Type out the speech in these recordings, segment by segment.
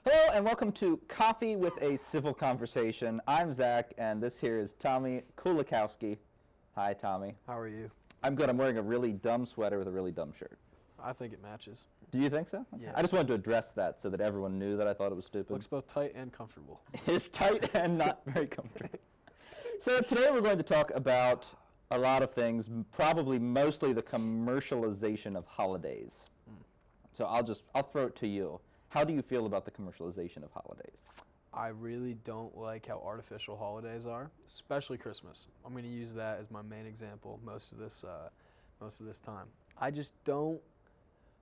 Hello and welcome to Coffee with a Civil Conversation. I'm Zach and this here is Tommy Kulikowski. Hi, Tommy. How are you? I'm good. I'm wearing a really dumb sweater with a really dumb shirt. I think it matches. Do you think so? Yeah. I just wanted to address that so that everyone knew that I thought it was stupid. Looks both tight and comfortable. It's tight and not very comfortable. So today we're going to talk about a lot of things, probably mostly the commercialization of holidays. So I'll throw it to you. How do you feel about the commercialization of holidays? I really don't like how artificial holidays are, especially Christmas. I'm going to use that as my main example most of this time. I just don't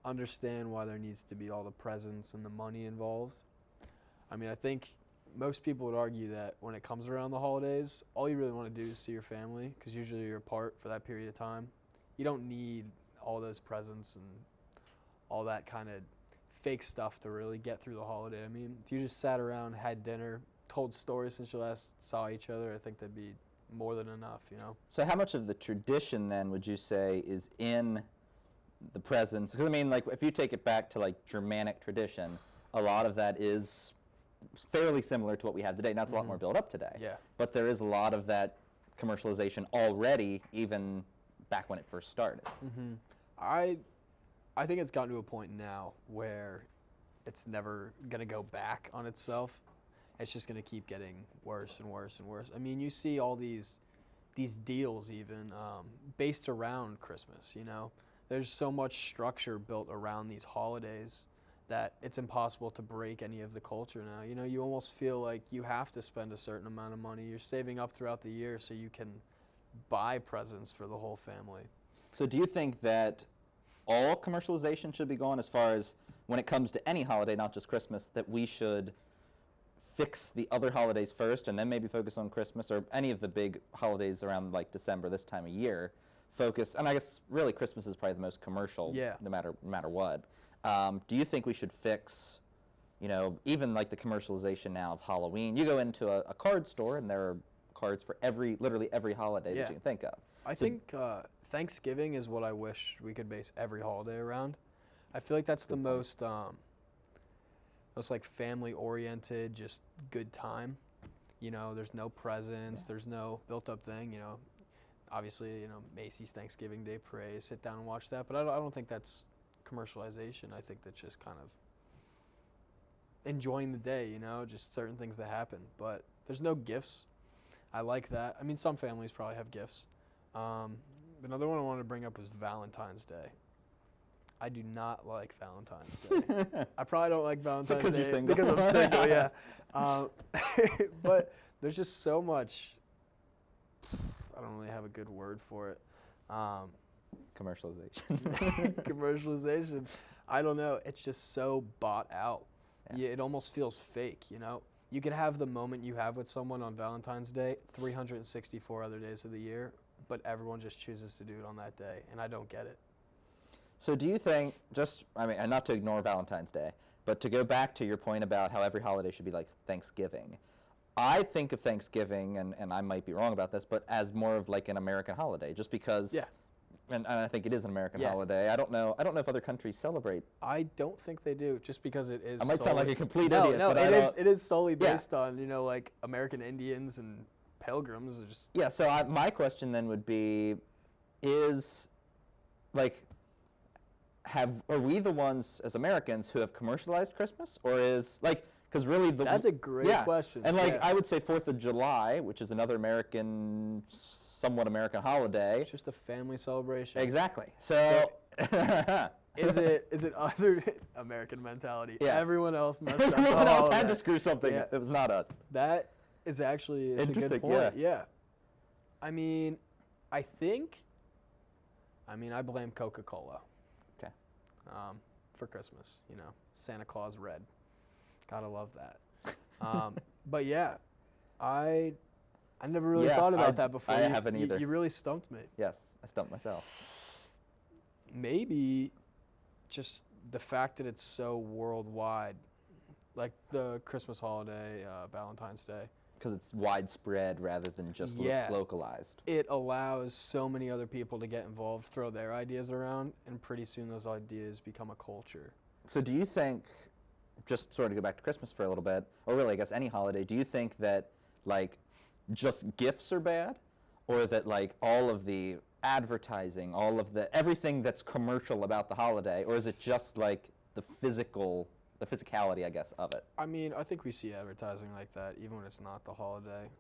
understand why there needs to be all the presents and the money involved. I mean, I think most people would argue that when it comes around the holidays, all you really want to do is see your family, because usually you're apart for that period of time. You don't need all those presents and all that kind of fake stuff to really get through the holiday. I mean, if you just sat around, had dinner, told stories since you last saw each other, I think that'd be more than enough, you know? So how much of the tradition then would you say is in the presents? Because I mean, like, if you take it back to like Germanic tradition, a lot of that is fairly similar to what we have today. Now it's a lot more built up today. Yeah. But there is a lot of that commercialization already, even back when it first started. I think it's gotten to a point now where it's never going to go back on itself. It's just going to keep getting worse and worse and worse. I mean, you see all these deals even based around Christmas, you know. There's so much structure built around these holidays that it's impossible to break any of the culture now. You know, you almost feel like you have to spend a certain amount of money. You're saving up throughout the year so you can buy presents for the whole family. So do you think that all commercialization should be gone as far as when it comes to any holiday, not just Christmas, that we should fix the other holidays first and then maybe focus on Christmas, or any of the big holidays around like December, this time of year, focus, and I guess really Christmas is probably the most commercial, Yeah. no matter what. Do you think we should fix, you know, even like the commercialization now of Halloween? You go into a card store and there are cards for literally every holiday that you can think of. I think Thanksgiving is what I wish we could base every holiday around. I feel like that's the most like family-oriented, just good time. You know, there's no presents, there's no built-up thing. You know, obviously, you know, Macy's Thanksgiving Day Parade, sit down and watch that. But I don't think that's commercialization. I think that's just kind of enjoying the day. You know, just certain things that happen. But there's no gifts. I like that. I mean, some families probably have gifts. Another one I wanted to bring up was Valentine's Day. I do not like Valentine's Day. I probably don't like Valentine's Day you're single. because I'm single, yeah. But there's just so much, I don't really have a good word for it. Commercialization. Commercialization. I don't know. It's just so bought out. Yeah. It almost feels fake, you know? You could have the moment you have with someone on Valentine's Day 364 other days of the year, but everyone just chooses to do it on that day, and I don't get it. So do you think, and not to ignore Valentine's Day, but to go back to your point about how every holiday should be like Thanksgiving, I think of Thanksgiving, and I might be wrong about this, but as more of like an American holiday, just because, and I think it is an American holiday. I don't know if other countries celebrate. I don't think they do, just because it is. I might sound like a complete idiot. No, but it is solely based on, you know, like American Indians and pilgrims. Just so my question then would be, is like, are we the ones as Americans who have commercialized Christmas, or is like, because really that's a great question. And like I would say 4th of July, which is another somewhat American holiday. It's just a family celebration. Exactly. So is it other American mentality? Yeah. Everyone else messed up. Everyone else had to screw something. Yeah. It was not us. That is actually a good point. Yeah. I mean, I blame Coca-Cola. Okay. For Christmas, you know, Santa Claus red. Gotta love that. But yeah, I never really thought about that before. I haven't either. You really stumped me. Yes, I stumped myself. Maybe just the fact that it's so worldwide, like the Christmas holiday, Valentine's Day. Because it's widespread rather than just localized. It allows so many other people to get involved, throw their ideas around, and pretty soon those ideas become a culture. So do you think just sort of go back to Christmas for a little bit, or really, I guess, any holiday, do you think that, like, just gifts are bad, or that, like, all of the advertising, all of the, everything that's commercial about the holiday, or is it just, like, the physicality, I guess, of it? I mean, I think we see advertising like that even when it's not the holiday.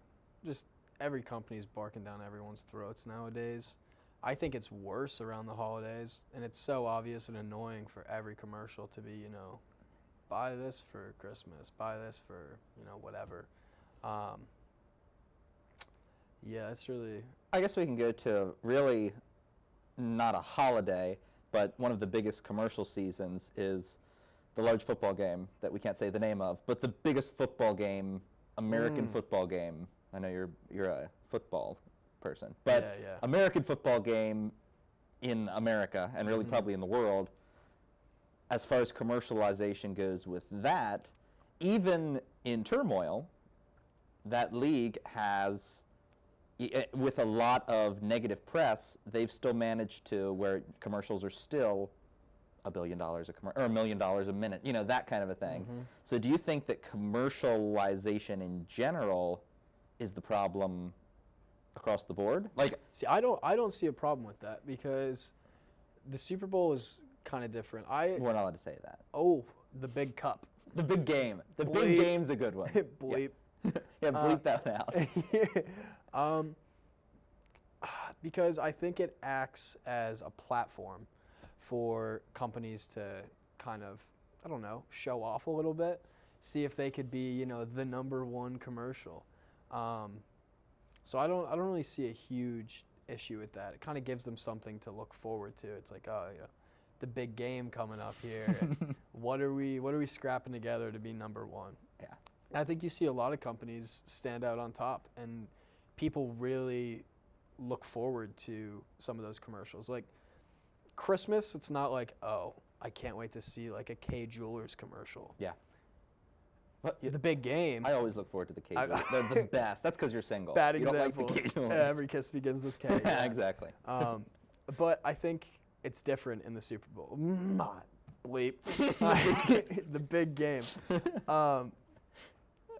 Just every company's barking down everyone's throats nowadays. I think it's worse around the holidays, and it's so obvious and annoying for every commercial to be, buy this for Christmas, buy this for, whatever. Yeah, it's really... I guess we can go to really not a holiday, but one of the biggest commercial seasons is the large football game that we can't say the name of, but the biggest football game, American football game. I know you're a football person, but yeah. American football game in America and really probably in the world, as far as commercialization goes with that, even in turmoil, that league has, with a lot of negative press, they've still managed to where commercials are still $1 billion or $1 million a minute, that kind of a thing. So do you think that commercialization in general is the problem across the board? Like, see, I don't see a problem with that because the Super Bowl is kind of different. we're not allowed to say that. Oh, the big cup. The big game. The Bleep. big game's a good one. Bleep. Yeah, bleep that one out. Because I think it acts as a platform for companies to kind of, I don't know, show off a little bit, see if they could be, the #1 commercial. So I don't really see a huge issue with that. It kind of gives them something to look forward to. It's like, oh, the big game coming up here. And what are we scrapping together to be #1? Yeah. I think you see a lot of companies stand out on top, and people really look forward to some of those commercials. Like Christmas, it's not like, oh, I can't wait to see like a Kay Jewelers commercial. Yeah. The big game. I always look forward to the K. They're the best. That's because you're single. Bad you example. Don't like the K ones. Every kiss begins with K. Yeah, exactly. But I think it's different in the Super Bowl. Bleep. The big game.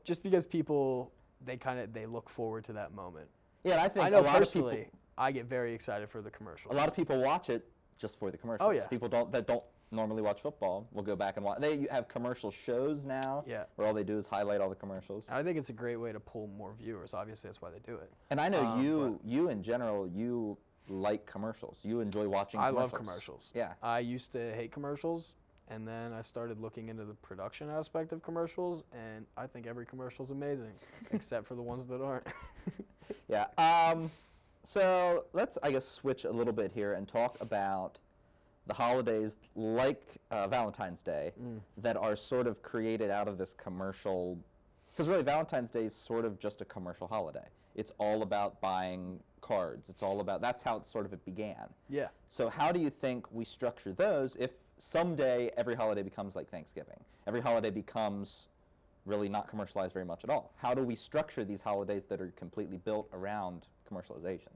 Just because people, they look forward to that moment. Yeah, and I think I know a lot personally, of people, I get very excited for the commercials. a lot of people watch it just for the commercials. Oh, yeah. People that don't normally watch football will go back and watch. They have commercial shows now Yeah. where all they do is highlight all the commercials. I think it's a great way to pull more viewers. Obviously, that's why they do it. And I know you in general, you like commercials. You enjoy watching I commercials. love commercials. Yeah. I used to hate commercials, and then I started looking into the production aspect of commercials, and I think every commercial is amazing, except for the ones that aren't. Yeah. So let's, I guess, switch a little bit here and talk about the holidays like Valentine's Day that are sort of created out of this commercial, because really Valentine's Day is sort of just a commercial holiday. It's all about buying cards. It's all about, that's how it began. Yeah. So how do you think we structure those if someday every holiday becomes like Thanksgiving? Every holiday becomes really not commercialized very much at all. How do we structure these holidays that are completely built around commercialization?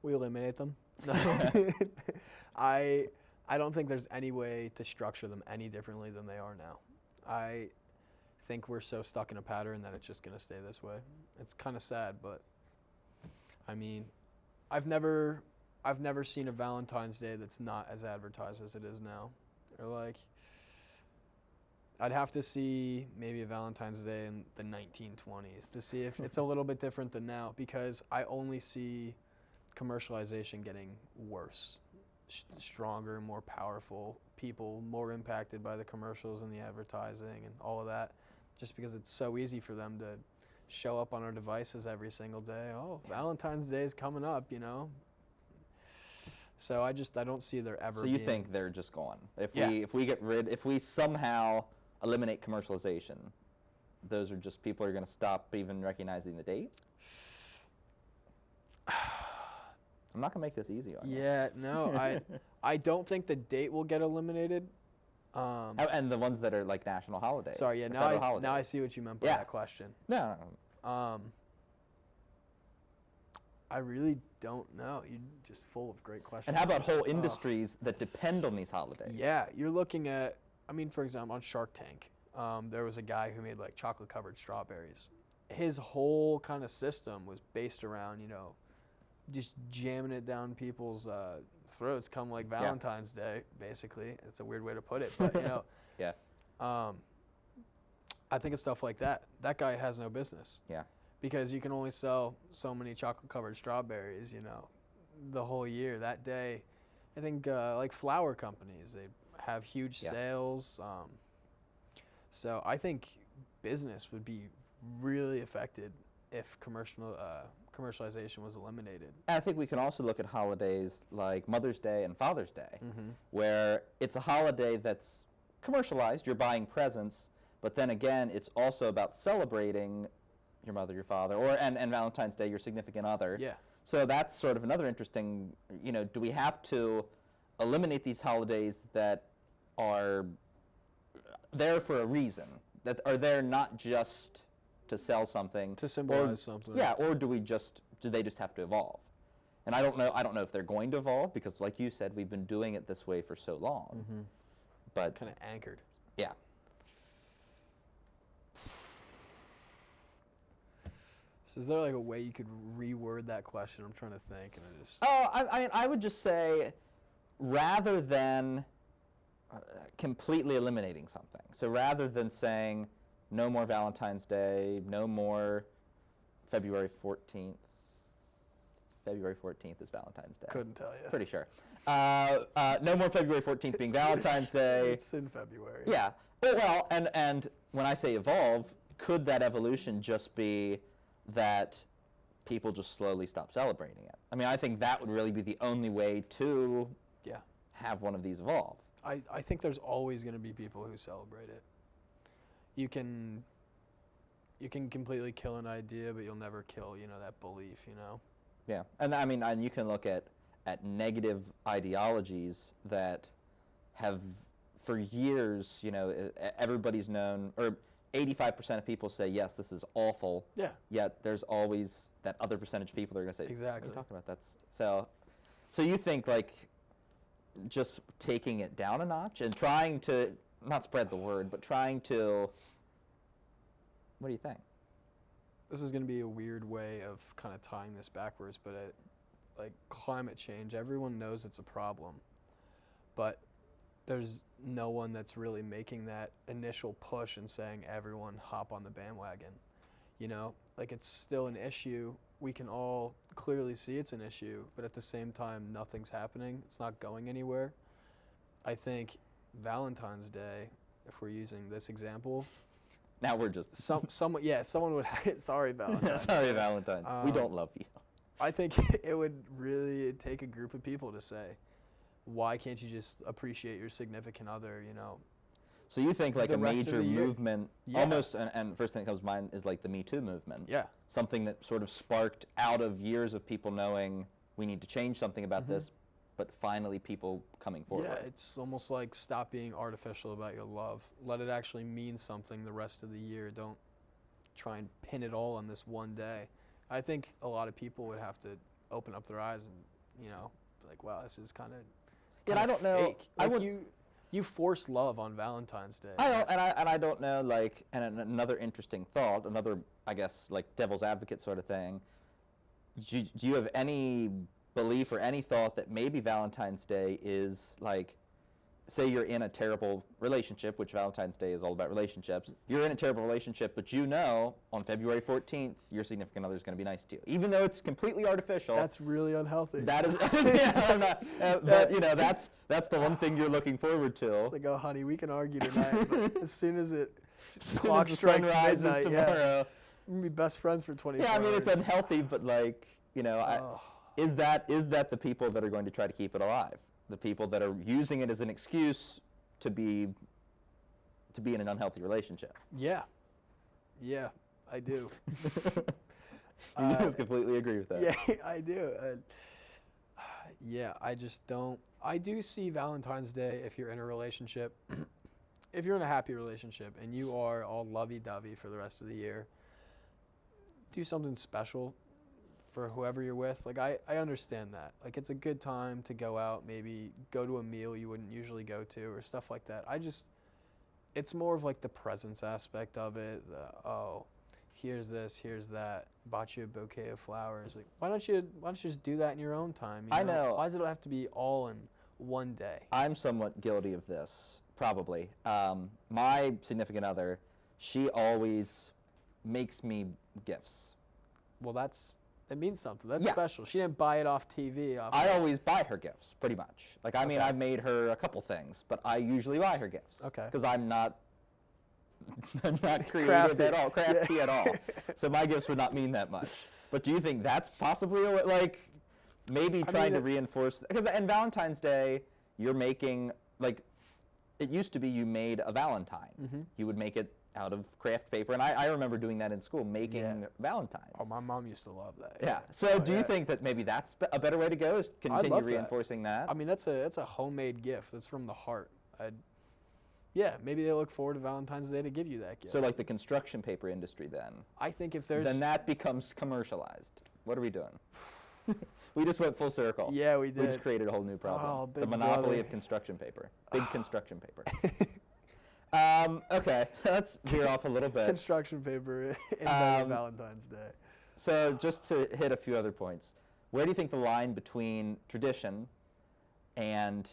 We eliminate them. I don't think there's any way to structure them any differently than they are now. I think we're so stuck in a pattern that it's just going to stay this way. It's kind of sad, but I mean, I've never seen a Valentine's Day that's not as advertised as it is now. Or like, I'd have to see maybe a Valentine's Day in the 1920s to see if it's a little bit different than now, because I only see commercialization getting worse, stronger, more powerful, people more impacted by the commercials and the advertising and all of that, just because it's so easy for them to show up on our devices every single day. Oh, Valentine's Day is coming up, So I don't see there ever. So you being think they're just gone? Yeah. If we somehow eliminate commercialization, those are just, people are going to stop even recognizing the date? I'm not going to make this easy on you. Yeah, no, I don't think the date will get eliminated. And the ones that are like national holidays. Sorry, yeah, or now federal holidays. I see what you meant by Yeah. that question. No. I really don't know. You're just full of great questions. And how about whole industries that depend on these holidays? Yeah, you're looking at I mean, for example, on Shark Tank, there was a guy who made like chocolate covered strawberries. His whole kind of system was based around, just jamming it down people's throats come like Valentine's Day, basically. It's a weird way to put it, but Yeah. I think of stuff like that. That guy has no business. Yeah. Because you can only sell so many chocolate covered strawberries, the whole year. That day, I think like flower companies, they have huge sales. So I think business would be really affected if commercialization was eliminated. I think we can also look at holidays like Mother's Day and Father's Day, where it's a holiday that's commercialized, you're buying presents, but then again, it's also about celebrating your mother, your father, and Valentine's Day, your significant other. Yeah. So that's sort of another interesting, do we have to eliminate these holidays that are there for a reason, that are there not just to sell something, To symbolize something. Yeah, or do they just have to evolve? And I don't know if they're going to evolve, because like you said, we've been doing it this way for so long. But Kind of anchored. yeah. So is there like a way you could reword that question? I'm trying to think, and I just. Oh, I would just say, rather than completely eliminating something, so rather than saying no more Valentine's Day, no more February 14th. February 14th is Valentine's Day. Couldn't tell you. Pretty sure. No more February 14th being Valentine's Day. It's in February. Yeah. Well, and when I say evolve, could that evolution just be that people just slowly stop celebrating it? I mean, I think that would really be the only way to have one of these evolve. I think there's always going to be people who celebrate it. You can completely kill an idea, but you'll never kill, that belief, Yeah, and I mean, and you can look at negative ideologies that have, for years, everybody's known, or 85% of people say, yes, this is awful. Yeah. Yet there's always that other percentage of people that are going to say, Exactly. what are you talking about? So you think like just taking it down a notch and trying to not spread the word, but trying to, what do you think? This is going to be a weird way of kind of tying this backwards, but like climate change, everyone knows it's a problem, but there's no one that's really making that initial push and saying everyone hop on the bandwagon. Like it's still an issue. We can all clearly see it's an issue, but at the same time, nothing's happening. It's not going anywhere. I think Valentine's Day, if we're using this example, Now we're just someone would. Sorry, Valentine. sorry, Valentine. We don't love you. I think it would really take a group of people to say, why can't you just appreciate your significant other? So you think like the a rest of major the year. movement, Yeah. almost, and first thing that comes to mind is like the Me Too movement. Yeah. Something that sort of sparked out of years of people knowing we need to change something about this, but finally people coming forward. Yeah, it's almost like stop being artificial about your love. Let it actually mean something the rest of the year. Don't try and pin it all on this one day. I think a lot of people would have to open up their eyes and, be like, wow, this is kind of I don't know. fake. Like you force love on Valentine's Day. I don't, and I don't know, like, and another interesting thought, another, I guess, like devil's advocate sort of thing. Do you have any belief or any thought that maybe Valentine's Day is like, say you're in a terrible relationship, which Valentine's Day is all about relationships. You're in a terrible relationship, but on February 14th, your significant other is going to be nice to you, even though it's completely artificial. That's really unhealthy. That is, yeah, I'm not, but that's the one thing you're looking forward to. It's like, oh, honey, we can argue tonight, but as soon as the Clock clock strikes rises midnight, tomorrow. we're gonna be best friends for 24 Yeah, I mean hours. it's unhealthy, but like is that the people that are going to try to keep it alive? The people that are using it as an excuse to be in an unhealthy relationship. Yeah, I do. You completely agree with that. Yeah, I do. I just don't. I do see Valentine's Day if you're in a relationship, if you're in a happy relationship and you are all lovey-dovey for the rest of the year, do something special for whoever you're with. Like, I understand that. Like, it's a good time to go out, maybe go to a meal you wouldn't usually go to or stuff like that. It's more of like the presence aspect of it. Oh, here's this, here's that. Bought you a bouquet of flowers. Like, why don't you just do that in your own time? I know. Why does it have to be all in one day? I'm somewhat guilty of this, probably. My significant other, she always makes me gifts. Well, it means something. That's Yeah. special. She didn't buy it off TV. I always buy her gifts, pretty much. Like, I mean, Okay. I've made her a couple things, but I usually buy her gifts. Okay. Because I'm not creative Crafty. at all, crafty at all. So my gifts would not mean that much. But do you think that's possibly like maybe trying to reinforce? Because in Valentine's Day, you're making like it used to be you made a Valentine. Mm-hmm. You would make it out of craft paper, and I remember doing that in school, making Valentines. Oh, my mom used to love that. Yeah. So do you think that maybe that's a better way to go? Is continue love that. reinforcing that? I mean, that's a homemade gift. That's from the heart. Yeah, maybe they look forward to Valentine's Day to give you that gift. So like the construction paper industry, then. I think if there's Then that becomes commercialized. What are we doing? We just went full circle. Yeah, we did. We just created a whole new problem. Oh, the big monopoly brother. of construction paper. Big construction paper. Okay, let's veer off a little bit. Construction paper in Valentine's Day. So just to hit a few other points, where do you think the line between tradition and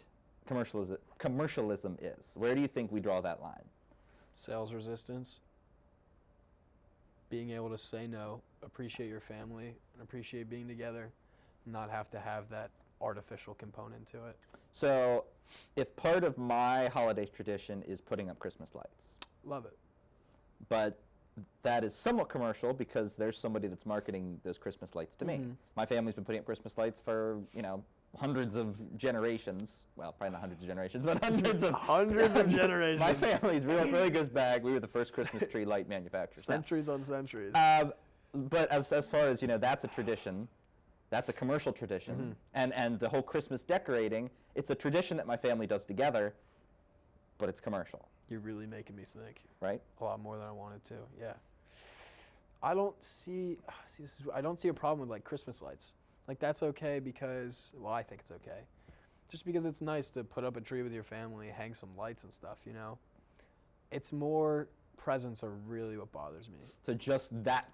commercialism is? Where do you think we draw that line? Sales resistance. Being able to say no, appreciate your family, and appreciate being together, not have to have that artificial component to it. So if part of my holiday tradition is putting up Christmas lights, Love it. but that is somewhat commercial because there's somebody that's marketing those Christmas lights to me. Mhm. My family's been putting up Christmas lights for, hundreds of generations. Well, probably not hundreds of generations, but hundreds of generations. My family's really goes back. We were the first Christmas tree light manufacturers. Now, Centuries on centuries. but as far as, that's a tradition. That's a commercial tradition. And the whole Christmas decorating, it's a tradition that my family does together, but it's commercial, You're really making me think right? a lot more than I wanted to. Yeah. I don't see I don't see a problem with like Christmas lights. Like that's okay because, well, I think it's okay. Just because it's nice to put up a tree with your family, hang some lights and stuff, It's more presents are really what bothers me. So just that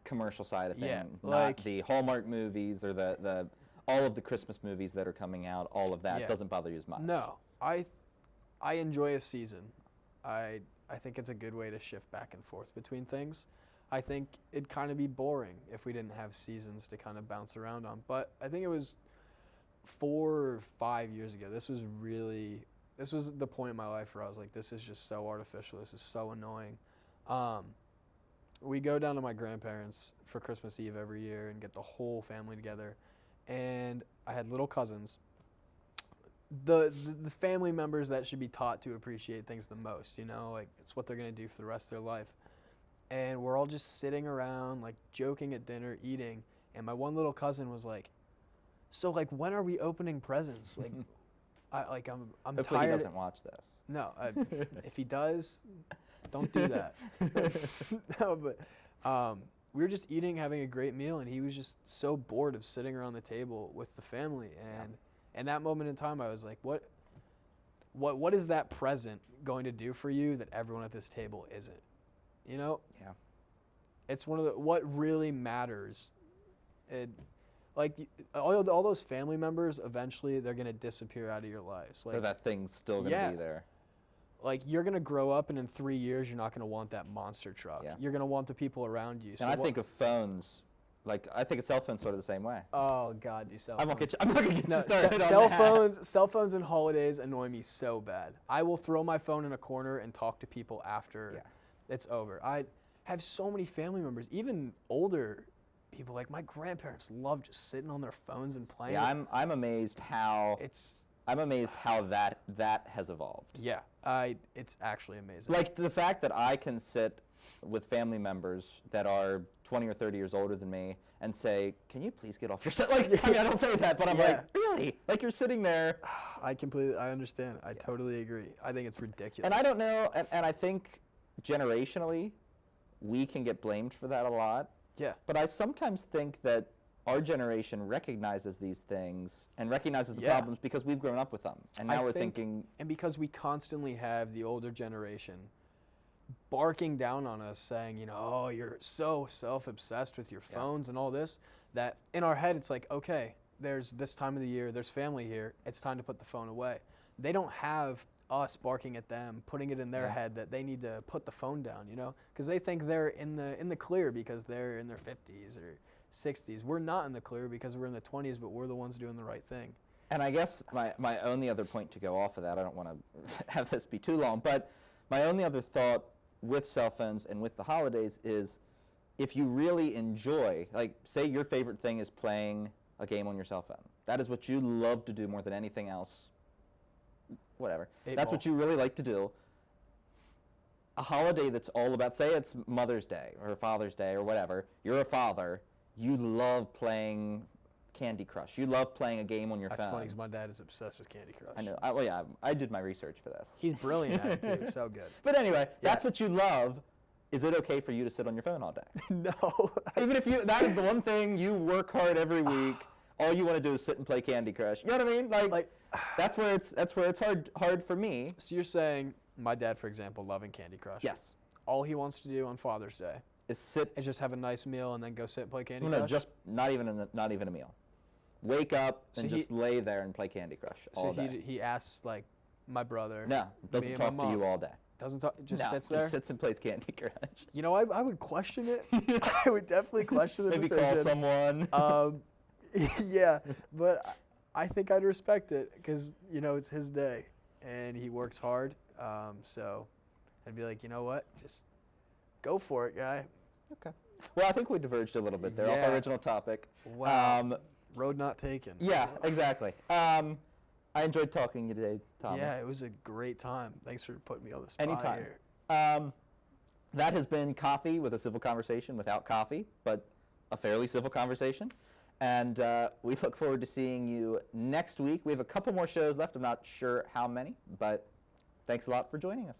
commercial side of thing, Yeah, not like- the Hallmark movies or the all of the Christmas movies that are coming out, all of that Yeah. doesn't bother you as much. No, I enjoy a season. I think it's a good way to shift back and forth between things. I think it'd kind of be boring if we didn't have seasons to kind of bounce around on. But I think it was 4 or 5 years ago. This was the point in my life where I was like, this is just so artificial. This is so annoying. We go down to my grandparents for Christmas Eve every year and get the whole family together. And I had little cousins. The family members that should be taught to appreciate things the most, like it's what they're going to do for the rest of their life. And we're all just sitting around, like joking at dinner, eating. And my one little cousin was like, so like when are we opening presents? Like, I'm Hopefully tired. he doesn't watch this. No, if he does, don't do that. No, but we were just eating, having a great meal, and he was just so bored of sitting around the table with the family. And in that moment in time, I was like, what is that present going to do for you that everyone at this table isn't? Yeah. It's one of what really matters. All those family members, eventually they're gonna disappear out of your lives. So that thing's still going to be there. Like you're gonna grow up, and in 3 years, you're not gonna want that monster truck. Yeah. You're gonna want the people around you. So And I think of phones, I think a cell phone's sort of the same way. oh God, do cell I'm phones. not going to get No, you started on that. cell phones and holidays annoy me so bad. I will throw my phone in a corner and talk to people after it's over. I have so many family members, even older people, like my grandparents love just sitting on their phones and playing. Yeah, I'm amazed how that has evolved. Yeah, it's actually amazing. Like the fact that I can sit with family members that are 20 or 30 years older than me and say, "Can you please get off your set?" Like, I don't say that, but I'm like, really? Like you're sitting there. I understand. I totally agree. I think it's ridiculous. And I don't know, and I think generationally, we can get blamed for that a lot. Yeah. But I sometimes think that our generation recognizes these things and recognizes the Yeah. problems because we've grown up with them. And now we're thinking, and because we constantly have the older generation barking down on us saying, you know, oh, you're so self-obsessed with your phones and all this, that in our head it's like, okay, there's this time of the year, there's family here, it's time to put the phone away. They don't have us barking at them, putting it in their head that they need to put the phone down, you know, because they think they're in the clear because they're in their 50s or 60s. We're not in the clear because we're in the 20s, but we're the ones doing the right thing. and I guess my only other point to go off of that, I don't want to have this be too long, but my only other thought with cell phones and with the holidays is if you really enjoy, like say your favorite thing is playing a game on your cell phone. That is what you love to do more than anything else. Whatever. That's what you really like to do. A holiday that's all about, say it's Mother's Day or Father's Day or whatever, you're a father, you love playing Candy Crush. You love playing a game on your phone. That's funny because my dad is obsessed with Candy Crush. I know. I did my research for this. He's brilliant at it too, so good. But anyway, that's what you love. Is it okay for you to sit on your phone all day? No. Even if that is the one thing you work hard every week, all you want to do is sit and play Candy Crush. You know what I mean? Like that's where it's hard for me. So you're saying my dad, for example, loving Candy Crush. Yes. All he wants to do on Father's Day is sit and just have a nice meal and then go sit and play Candy no, Crush? just not even a meal. Wake up and just lay there and play Candy Crush all day. So he asks like my brother. No, doesn't talk to you all day. Doesn't talk, just sits there? Just sits and plays Candy Crush. You know, I would question it. I would definitely question the decision. Maybe call someone. Yeah, but I think I'd respect it because, you know, it's his day and he works hard. So I'd be like, you know what? Just go for it, guy. Okay. Well, I think we diverged a little bit there off our original topic. Wow. Road not taken. Yeah, exactly. I enjoyed talking to you today, Tom. Yeah, it was a great time. Thanks for putting me on the spot Anytime. here. That has been Coffee with a Civil Conversation without coffee, but a fairly civil conversation. And we look forward to seeing you next week. We have a couple more shows left. I'm not sure how many, but thanks a lot for joining us.